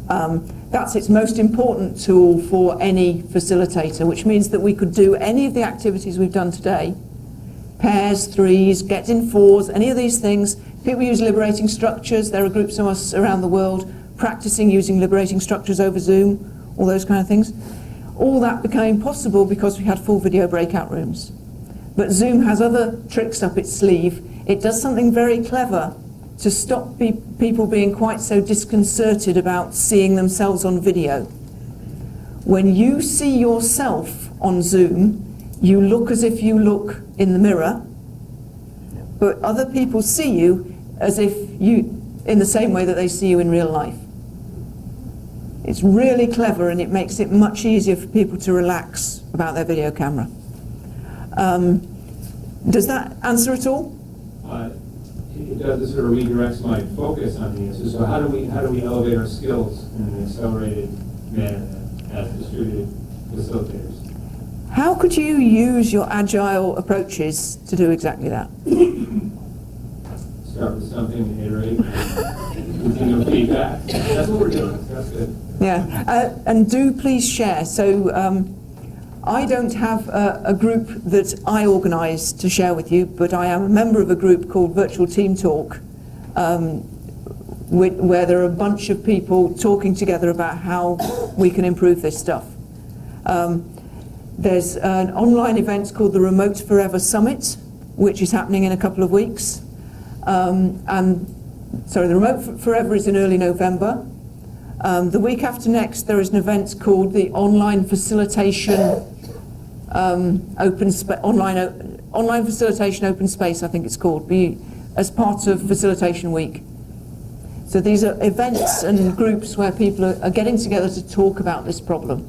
Speaker 6: That's its most important tool for any facilitator, which means that we could do any of the activities we've done today, pairs, threes, get in fours, any of these things. People use liberating structures. There are groups of us around the world practicing using liberating structures over Zoom, all those kind of things. All that became possible because we had full video breakout rooms. But Zoom has other tricks up its sleeve. It does something very clever to stop people being quite so disconcerted about seeing themselves on video. When you see yourself on Zoom, you look as if you look in the mirror, but other people see you as if you, in the same way that they see you in real life. It's really clever, and it makes it much easier for people to relax about their video camera. Does that answer it all?
Speaker 14: It does. It sort of redirects my focus on the answer. So how do we elevate our skills in an accelerated manner as distributed facilitators?
Speaker 6: How could you use your agile approaches to do exactly that?
Speaker 14: Start with something and iterate, continue feedback. That's what we're doing. That's good.
Speaker 6: Yeah, and do please share. So I don't have a group that I organise to share with you, but I am a member of a group called Virtual Team Talk, where there are a bunch of people talking together about how we can improve this stuff. There's an online event called the Remote Forever Summit, which is happening in a couple of weeks. The Remote Forever is in early November. The week after next, there is an event called the Online Facilitation Online Facilitation Open Space, I think it's called, as part of Facilitation Week. So these are events and groups where people are getting together to talk about this problem.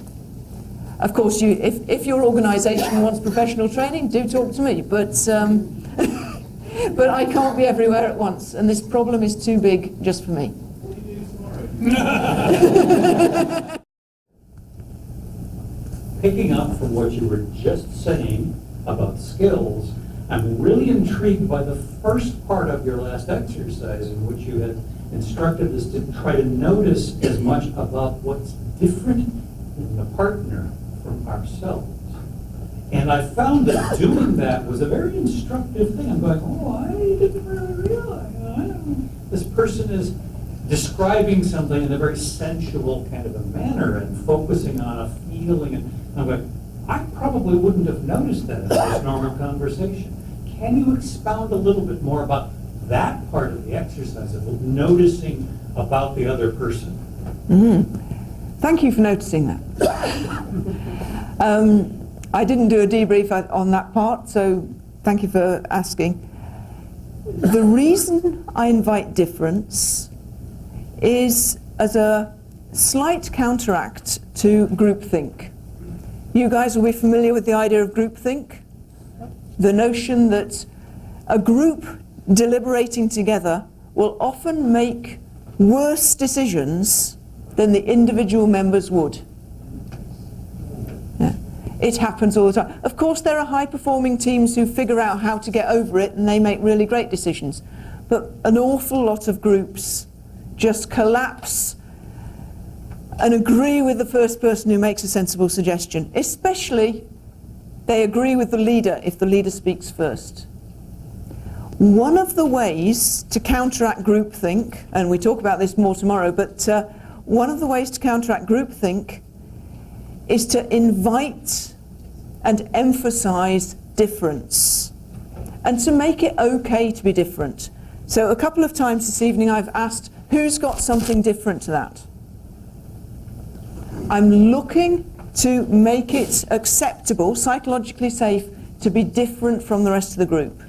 Speaker 6: Of course, if your organisation wants professional training, do talk to me, but but I can't be everywhere at once, and this problem is too big just for me.
Speaker 2: Picking up from what you were just saying about skills, I'm really intrigued by the first part of your last exercise in which you had instructed us to try to notice as much about what's different in the partner from ourselves. And I found that doing that was a very instructive thing. I'm going, oh, I didn't really realize. This person is describing something in a very sensual kind of a manner and focusing on a feeling. And I'm going, I probably wouldn't have noticed that in this normal conversation. Can you expound a little bit more about that part of the exercise of noticing about the other person?
Speaker 6: Mm-hmm. Thank you for noticing that. I didn't do a debrief on that part, so thank you for asking. The reason I invite difference is as a slight counteract to groupthink. You guys will be familiar with the idea of groupthink? The notion that a group deliberating together will often make worse decisions than the individual members would. Yeah. It happens all the time. Of course, there are high-performing teams who figure out how to get over it and they make really great decisions. But an awful lot of groups just collapse and agree with the first person who makes a sensible suggestion. Especially, they agree with the leader if the leader speaks first. One of the ways to counteract groupthink, and we talk about this more tomorrow, but one of the ways to counteract groupthink is to invite and emphasize difference, and to make it okay to be different. So a couple of times this evening I've asked, who's got something different to that? I'm looking to make it acceptable, psychologically safe, to be different from the rest of the group.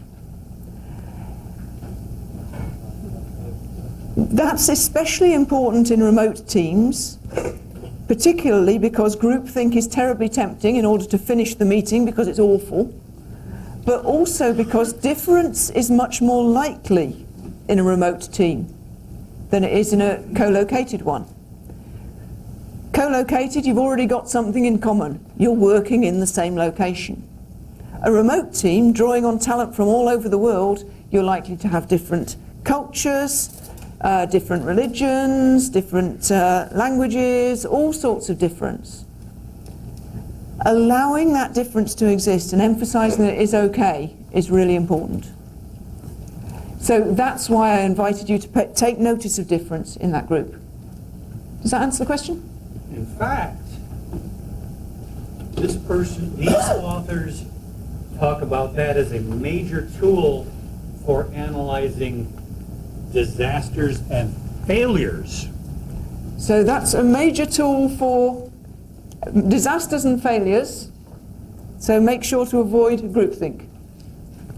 Speaker 6: That's especially important in remote teams, particularly because groupthink is terribly tempting in order to finish the meeting because it's awful, but also because difference is much more likely in a remote team than it is in a co-located one. Co-located, you've already got something in common. You're working in the same location. A remote team, drawing on talent from all over the world, you're likely to have different cultures, different religions, different languages, all sorts of difference. Allowing that difference to exist and emphasizing that it is okay is really important. So that's why I invited you to take notice of difference in that group. Does that answer the question?
Speaker 2: In fact, these authors talk about that as a major tool for analyzing disasters and failures.
Speaker 6: So that's a major tool for disasters and failures, so make sure to avoid groupthink.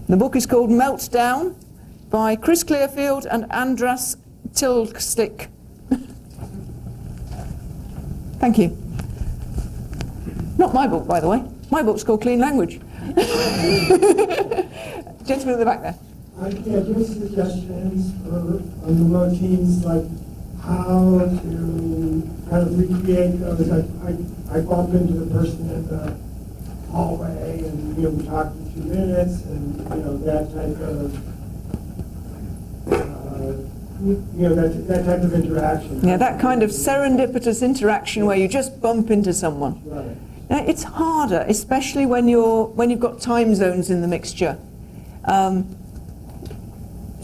Speaker 6: The book is called Meltdown by Chris Clearfield and Andras Tilkstik. Thank you. Not my book, by the way. My book's called Clean Language. Gentleman at the back there.
Speaker 18: I can give suggestions for remote teams, like how to kind of recreate those. I bump into the person in the hallway, and we talk for 2 minutes, and that type of that type of interaction.
Speaker 6: Yeah, that kind of serendipitous interaction where you just bump into someone.
Speaker 18: Right.
Speaker 6: Now, it's harder, especially when you've got time zones in the mixture.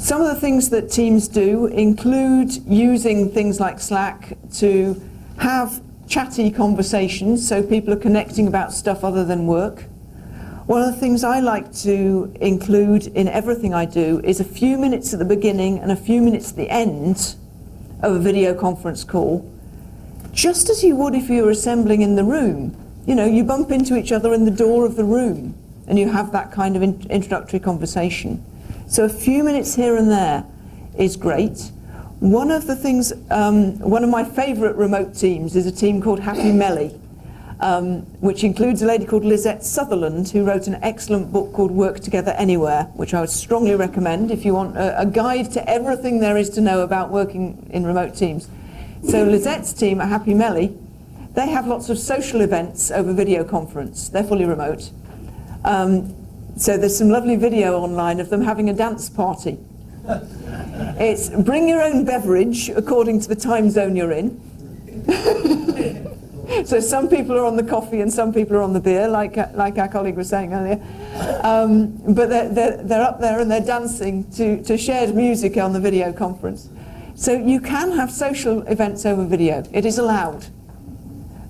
Speaker 6: Some of the things that teams do include using things like Slack to have chatty conversations, so people are connecting about stuff other than work. One of the things I like to include in everything I do is a few minutes at the beginning and a few minutes at the end of a video conference call, just as you would if you were assembling in the room. You know, you bump into each other in the door of the room and you have that kind of introductory conversation. So a few minutes here and there is great. One of the things, one of my favourite remote teams is a team called Happy Melly, which includes a lady called Lisette Sutherland, who wrote an excellent book called Work Together Anywhere, which I would strongly recommend if you want a guide to everything there is to know about working in remote teams. So Lisette's team at Happy Melly, they have lots of social events over video conference. They're fully remote. So there's some lovely video online of them having a dance party. It's bring your own beverage according to the time zone you're in. So some people are on the coffee and some people are on the beer, like our colleague was saying earlier. But they're up there and they're dancing to shared music on the video conference. So you can have social events over video. It is allowed.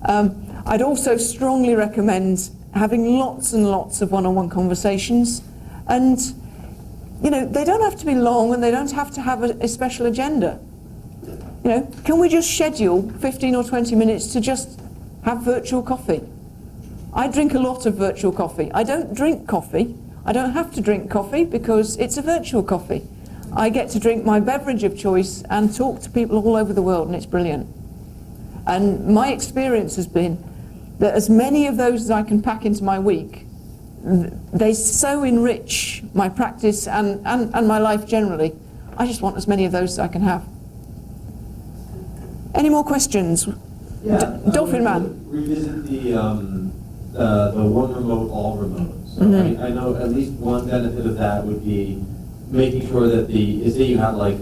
Speaker 6: I'd also strongly recommend having lots and lots of one-on-one conversations. And, you know, they don't have to be long and they don't have to have a special agenda. You know, can we just schedule 15 or 20 minutes to just have virtual coffee? I drink a lot of virtual coffee. I don't drink coffee. I don't have to drink coffee because it's a virtual coffee. I get to drink my beverage of choice and talk to people all over the world, and it's brilliant. And my experience has been that as many of those as I can pack into my week, they so enrich my practice and my life generally. I just want as many of those as I can have. Any more questions?
Speaker 12: Yeah,
Speaker 6: Dolphin Man.
Speaker 12: Revisit the one remote, all remote. So
Speaker 6: Mm-hmm.
Speaker 12: I know at least one benefit of that would be making sure that say you have like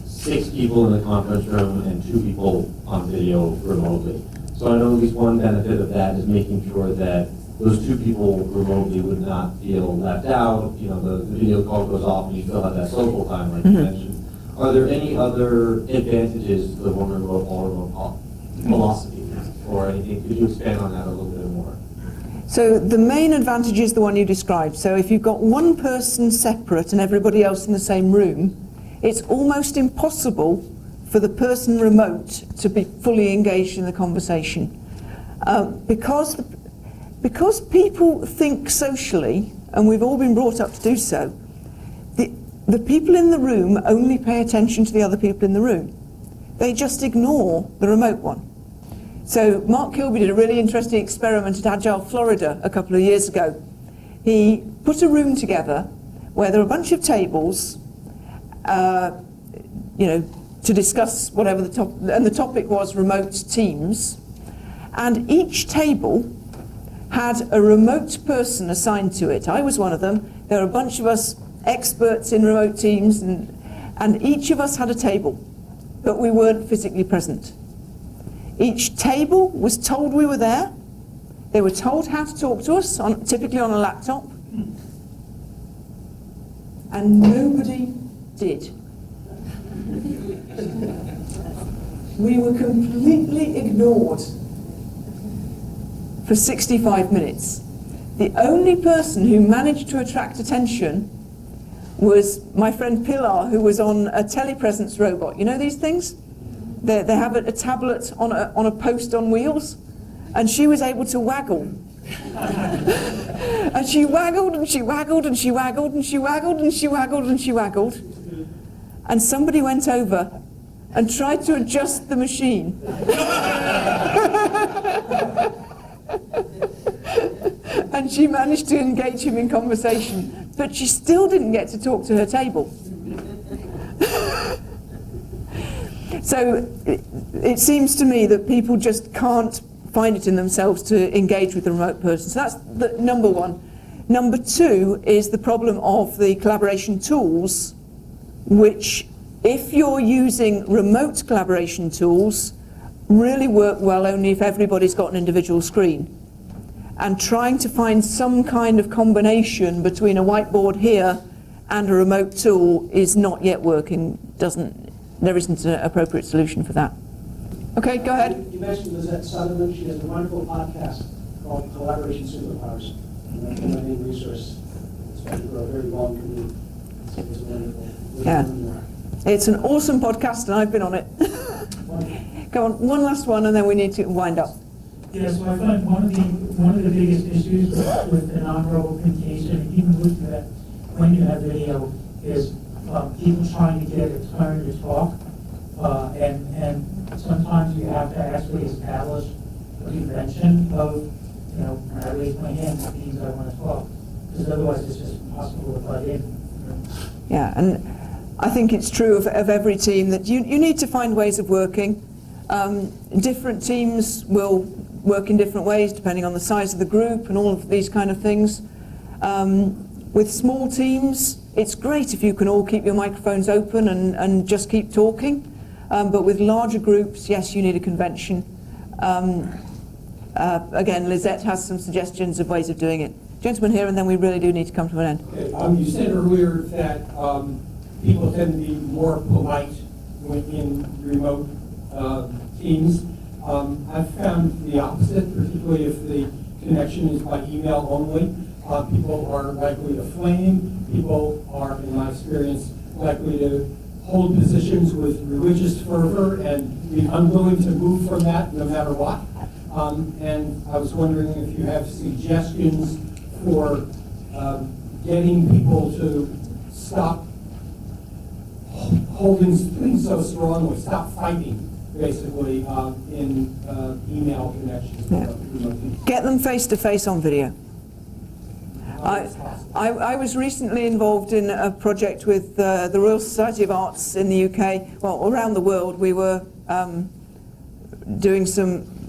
Speaker 12: 6 people in the conference room and 2 people on video remotely. So I know at least one benefit of that is making sure that those 2 people remotely would not feel left out. You know, the video call goes off and you still have that social time, like you mentioned. Are there any other advantages to the one remote, all remote philosophy or anything? Could you expand on that a little bit more?
Speaker 6: So the main advantage is the one you described. So if you've got one person separate and everybody else in the same room, it's almost impossible for the person remote to be fully engaged in the conversation. Because people think socially, and we've all been brought up to do so, the people in the room only pay attention to the other people in the room. They just ignore the remote one. So Mark Kilby did a really interesting experiment at Agile, Florida a couple of years ago. He put a room together where there were a bunch of tables, you know, to discuss whatever and the topic was remote teams. And each table had a remote person assigned to it. I was one of them. There were a bunch of us experts in remote teams, and each of us had a table, but we weren't physically present. Each table was told we were there. They were told how to talk to us, typically on a laptop, and nobody did. We were completely ignored for 65 minutes. The only person who managed to attract attention was my friend Pilar, who was on a telepresence robot. You know these things? They have a tablet on a post on wheels, and she was able to waggle. And she waggled and she waggled and she waggled and she waggled and she waggled and she waggled. And somebody went over and tried to adjust the machine. And she managed to engage him in conversation, but she still didn't get to talk to her table. So it seems to me that people just can't find it in themselves to engage with the remote person. So that's the number one. Number two is the problem of the collaboration tools, which, if you're using remote collaboration tools, really work well only if everybody's got an individual screen. And trying to find some kind of combination between a whiteboard here and a remote tool is not yet working, there isn't an appropriate solution for that. Okay, go ahead.
Speaker 13: You mentioned Lizette Sutherland. She has a wonderful podcast called Collaboration Superpowers. And that's a learning resource. It's been for a very long career. It's wonderful.
Speaker 6: Yeah. It's an awesome podcast, and I've been on it. Go on, one last one, and then we need to wind up.
Speaker 19: Yeah, so I find one of the biggest issues with the nonverbal communication, even with that, when you have video, is people trying to get a turn to talk, and sometimes you have to actually establish a convention of, when I raise my hand, it means I want to talk, because otherwise it's just impossible to butt in.
Speaker 6: Yeah, and I think it's true of every team that you need to find ways of working. Different teams will work in different ways depending on the size of the group and all of these kind of things. With small teams, it's great if you can all keep your microphones open and just keep talking. But with larger groups, yes, you need a convention. Again, Lizette has some suggestions of ways of doing it. Gentleman here, and then we really do need to come to an end.
Speaker 13: Okay. You said earlier that people tend to be more polite when in remote teams. I've found the opposite, particularly if the connection is by email only. People are likely to flame. People are, in my experience, likely to hold positions with religious fervor and be unwilling to move from that no matter what. And I was wondering if you have suggestions for getting people to stop holding things so strongly, stop fighting, basically, in email connections.
Speaker 6: Yeah. Get them face-to-face on video. I was recently involved in a project with the Royal Society of Arts in the UK, well, around the world. We were doing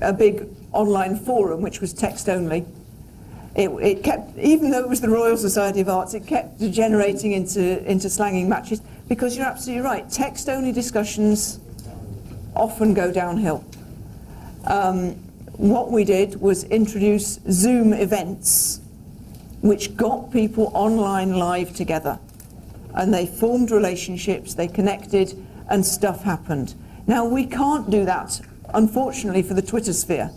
Speaker 6: a big online forum, which was text only. It kept, even though it was the Royal Society of Arts, it kept degenerating into slanging matches, because you're absolutely right. Text-only discussions often go downhill. What we did was introduce Zoom events, which got people online live together. And they formed relationships, they connected, and stuff happened. Now, we can't do that, unfortunately, for the Twitter sphere.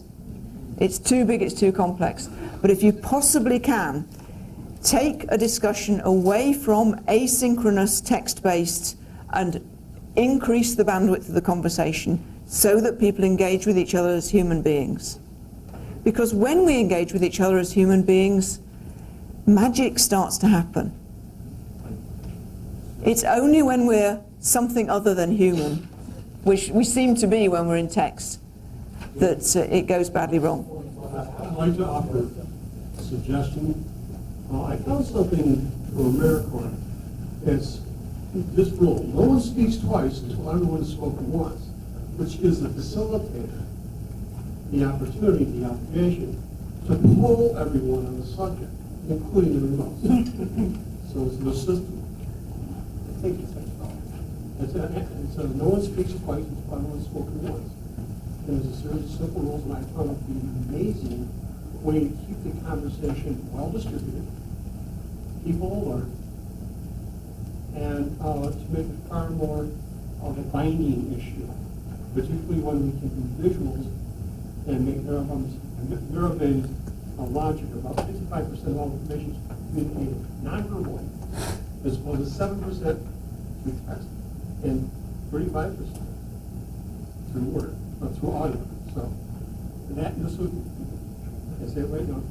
Speaker 6: It's too big, it's too complex. But if you possibly can, take a discussion away from asynchronous text-based and increase the bandwidth of the conversation so that people engage with each other as human beings. Because when we engage with each other as human beings, magic starts to happen. It's only when we're something other than human, which we seem to be when we're in text, that it goes badly wrong.
Speaker 20: I'd like to offer a suggestion. I found something from AmeriCorps that's this rule: no one speaks twice until everyone has spoken once, which gives the facilitator the opportunity, the obligation, to poll everyone on the subject, including the remote. So it's the system. It's a no one speaks twice until everyone has spoken once. There's a series of simple rules, and I found it to be an amazing way to keep the conversation well distributed, people alert, and to make it far more of a binding issue, particularly when we can do visuals and make nerve-based logic. About 55% of all information is communicated non-verbally, as opposed to 7% through text and 35% through word. Through audio. So that this would, I say it right now,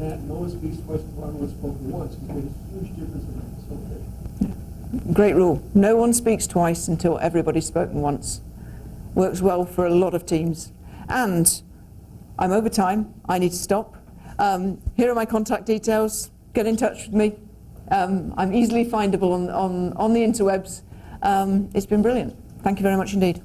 Speaker 20: that no one speaks twice before everyone's spoken once has made a huge difference in that facilitation.
Speaker 6: Great rule. No one speaks twice until everybody's spoken once. Works well for a lot of teams. And I'm over time. I need to stop. Here are my contact details. Get in touch with me. I'm easily findable on the interwebs. It's been brilliant. Thank you very much indeed.